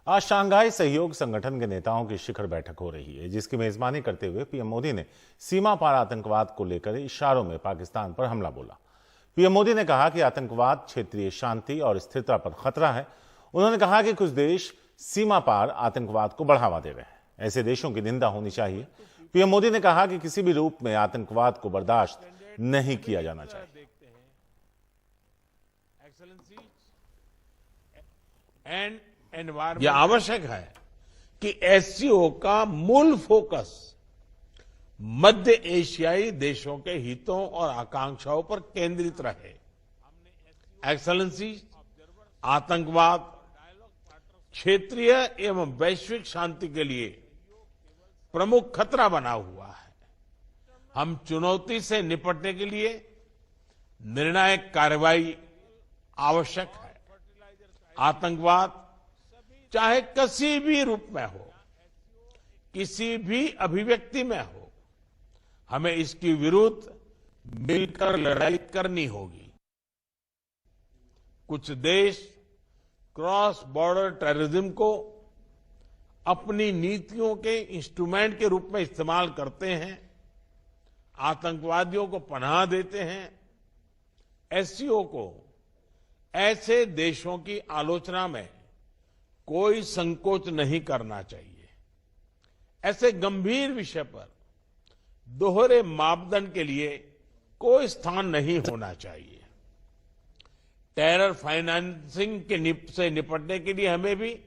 आज शंघाई सहयोग संगठन के नेताओं की शिखर बैठक हो रही है, जिसकी मेजबानी करते हुए पीएम मोदी ने सीमा पार आतंकवाद को लेकर इशारों में पाकिस्तान पर हमला बोला। पीएम मोदी ने कहा कि आतंकवाद क्षेत्रीय शांति और स्थिरता पर खतरा है। उन्होंने कहा कि कुछ देश सीमा पार आतंकवाद को बढ़ावा दे रहे हैं, ऐसे देशों की निंदा होनी चाहिए। पीएम मोदी ने कहा कि किसी भी रूप में आतंकवाद को बर्दाश्त नहीं किया जाना चाहिए। यह आवश्यक है कि एससीओ का मूल फोकस मध्य एशियाई देशों के हितों और आकांक्षाओं पर केंद्रित रहे। एक्सेलेंसी, आतंकवाद क्षेत्रीय एवं वैश्विक शांति के लिए प्रमुख खतरा बना हुआ है। हम चुनौती से निपटने के लिए निर्णायक कार्रवाई आवश्यक है। आतंकवाद चाहे किसी भी रूप में हो, किसी भी अभिव्यक्ति में हो, हमें इसके विरुद्ध मिलकर लड़ाई करनी होगी। कुछ देश क्रॉस बॉर्डर टेररिज्म को अपनी नीतियों के इंस्ट्रूमेंट के रूप में इस्तेमाल करते हैं, आतंकवादियों को पनाह देते हैं। एससीओ को ऐसे देशों की आलोचना में कोई संकोच नहीं करना चाहिए। ऐसे गंभीर विषय पर दोहरे मापदंड के लिए कोई स्थान नहीं होना चाहिए। टेरर फाइनेंसिंग से निपटने के लिए हमें भी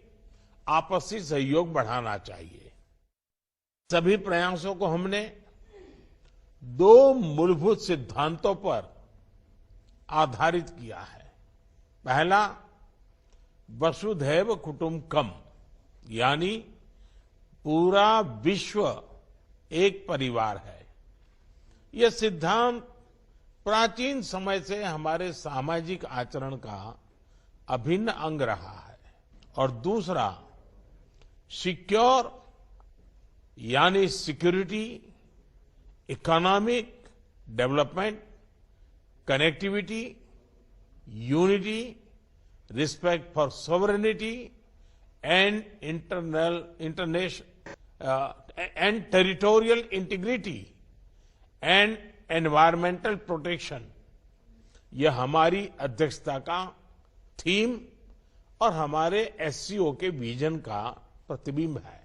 आपसी सहयोग बढ़ाना चाहिए। सभी प्रयासों को हमने दो मूलभूत सिद्धांतों पर आधारित किया है। पहला, वसुधैव कुटुंबकम, यानी पूरा विश्व एक परिवार है। यह सिद्धांत प्राचीन समय से हमारे सामाजिक आचरण का अभिन्न अंग रहा है। और दूसरा, सिक्योर, यानी security, economic development, connectivity, unity, respect for sovereignty and and territorial integrity and environmental protection, यह हमारी अध्यक्षता का थीम और हमारे एससीओ के विजन का प्रतिबिंब है।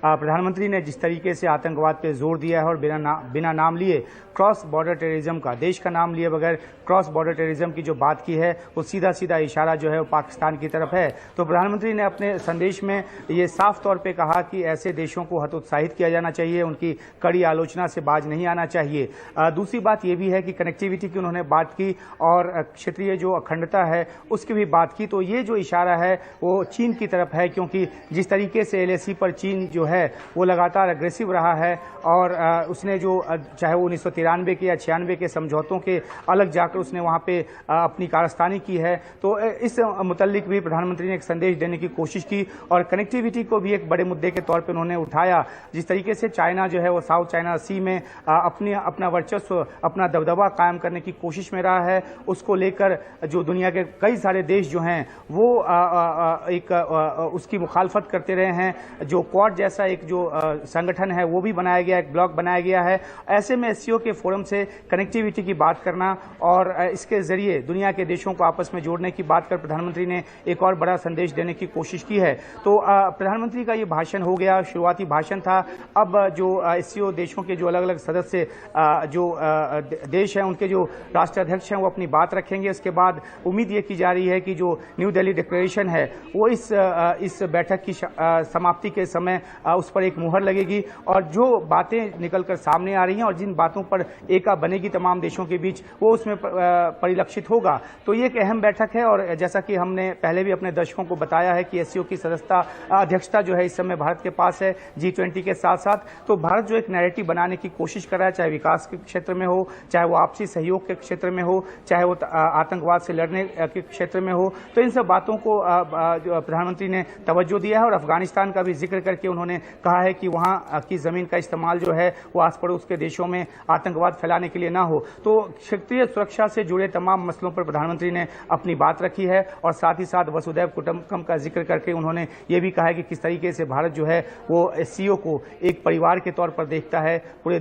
प्रधानमंत्री ने जिस तरीके से आतंकवाद पे जोर दिया है और बिना नाम लिए क्रॉस बॉर्डर टेररिज्म का, देश का नाम लिए बगैर क्रॉस बॉर्डर टेररिज्म की जो बात की है, वो सीधा सीधा इशारा जो है वो पाकिस्तान की तरफ है। तो प्रधानमंत्री ने अपने संदेश में ये साफ तौर पे कहा कि ऐसे देशों को हतोत्साहित किया जाना चाहिए, उनकी कड़ी आलोचना से बाज नहीं आना चाहिए। दूसरी बात ये भी है कि कनेक्टिविटी की उन्होंने बात की और क्षेत्रीय जो अखंडता है उसकी भी बात की। तो ये जो इशारा है वो चीन की तरफ है, क्योंकि जिस तरीके से एलएसी पर चीन जो है वो लगातार अग्रेसिव रहा है और उसने जो चाहे वो 1993 के या 96 के समझौतों के अलग जाकर उसने वहां पे अपनी कारस्तानी की है। तो इस मुतल्लिक भी प्रधानमंत्री ने एक संदेश देने की कोशिश की और कनेक्टिविटी को भी एक बड़े मुद्दे के तौर पे उन्होंने उठाया। जिस तरीके से चाइना जो है वो साउथ चाइना सी में अपना वर्चस्व, अपना दबदबा कायम करने की कोशिश में रहा है, उसको लेकर जो दुनिया के कई सारे देश जो हैं वो उसकी मुखालफत करते रहे हैं। जो क्वाड जैसा एक जो संगठन है वो भी बनाया गया, एक ब्लॉक बनाया गया है। ऐसे में एससीओ के फोरम से कनेक्टिविटी की बात करना और इसके जरिए दुनिया के देशों को आपस में जोड़ने की बात कर प्रधानमंत्री ने एक और बड़ा संदेश देने की कोशिश की है। तो प्रधानमंत्री का ये भाषण हो गया, शुरुआती भाषण था। अब जो एससीओ देशों के जो अलग अलग सदस्य जो देश हैं उनके जो राष्ट्राध्यक्ष हैं वो अपनी बात रखेंगे। इसके बाद उम्मीद ये की जा रही है कि जो न्यू दिल्ली डिक्लेरेशन है वो इस बैठक की समाप्ति के समय उस पर एक मुहर लगेगी और जो बातें निकलकर सामने आ रही हैं और जिन बातों पर एका बनेगी तमाम देशों के बीच वो उसमें परिलक्षित होगा। तो ये एक अहम बैठक है और जैसा कि हमने पहले भी अपने दर्शकों को बताया है कि एससीओ की सदस्यता अध्यक्षता जो है इस समय भारत के पास है G20 के साथ साथ। तो भारत जो एक नैरेटिव बनाने की कोशिश कर रहा है, चाहे विकास के क्षेत्र में हो, चाहे वो आपसी सहयोग के क्षेत्र में हो, चाहे वो आतंकवाद से लड़ने के क्षेत्र में हो, तो इन सब बातों को प्रधानमंत्री ने तवज्जो दिया है और अफगानिस्तान का भी जिक्र करके उन्होंने कहा है कि वहां की जमीन का इस्तेमाल जो है वो आस पड़ोस के देशों में आतंकवाद फैलाने के लिए ना हो। तो क्षेत्रीय सुरक्षा से जुड़े तमाम मसलों पर प्रधानमंत्री ने अपनी बात रखी है और साथ ही साथ वसुधैव कुटुंबकम का जिक्र करके उन्होंने ये भी कहा है कि किस तरीके से भारत जो है वो एससीओ को एक परिवार के तौर पर देखता है, पूरे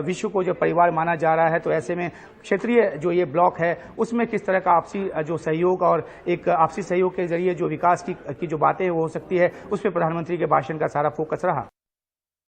विश्व को जो परिवार माना जा रहा है। तो ऐसे में क्षेत्रीय जो ये ब्लॉक है उसमें किस तरह का आपसी जो सहयोग और एक आपसी सहयोग के जरिए जो विकास की जो बातें वो हो सकती है, उस पर प्रधानमंत्री के भाषण का सारा फोकस रहा।